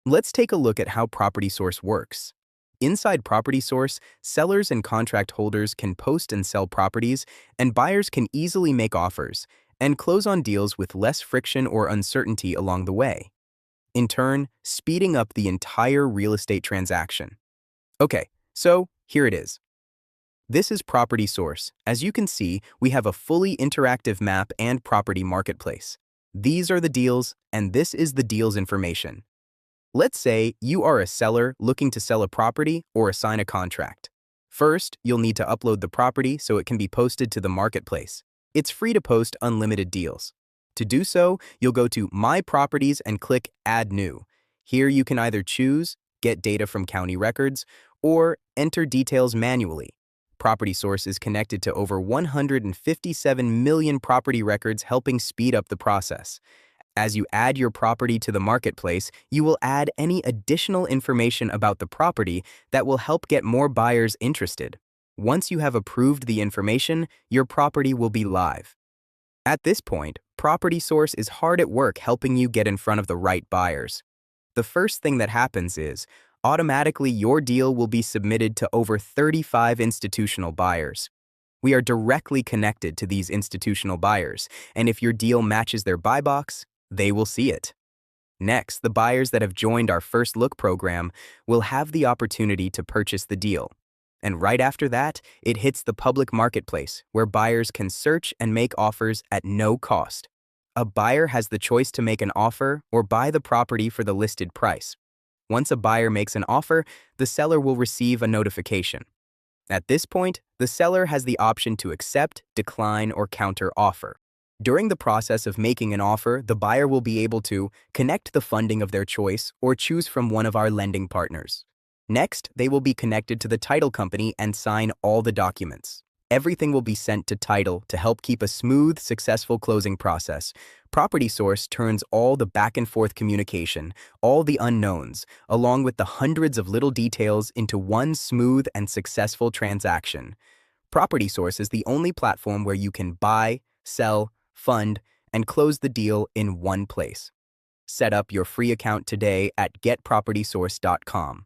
Let's take a look at how Property Source works. Inside Property Source, sellers and contract holders can post and sell properties, and buyers can easily make offers and close on deals with less friction or uncertainty along the way, in turn, speeding up the entire real estate transaction. Okay, so here it is. This is Property Source. As you can see, we have a fully interactive map and property marketplace. These are the deals, and this is the deal's information. Let's say you are a seller looking to sell a property or assign a contract. First, you'll need to upload the property so it can be posted to the marketplace. It's free to post unlimited deals. To do so, you'll go to My Properties and click Add New. Here you can either choose, get data from county records, or enter details manually. Property Source is connected to over 157 million property records, helping speed up the process. As you add your property to the marketplace, you will add any additional information about the property that will help get more buyers interested. Once you have approved the information, your property will be live. At this point, Property Source is hard at work helping you get in front of the right buyers. The first thing that happens is, automatically your deal will be submitted to over 35 institutional buyers. We are directly connected to these institutional buyers, and if your deal matches their buy box, they will see it. Next, the buyers that have joined our First Look program will have the opportunity to purchase the deal. And right after that, it hits the public marketplace, where buyers can search and make offers at no cost. A buyer has the choice to make an offer or buy the property for the listed price. Once a buyer makes an offer, the seller will receive a notification. At this point, the seller has the option to accept, decline, or counter offer. During the process of making an offer, the buyer will be able to connect the funding of their choice or choose from one of our lending partners. Next, they will be connected to the title company and sign all the documents. Everything will be sent to title to help keep a smooth, successful closing process. Property Source turns all the back-and-forth communication, all the unknowns, along with the hundreds of little details into one smooth and successful transaction. Property Source is the only platform where you can buy, sell, fund, and close the deal in one place. Set up your free account today at getpropertysource.com.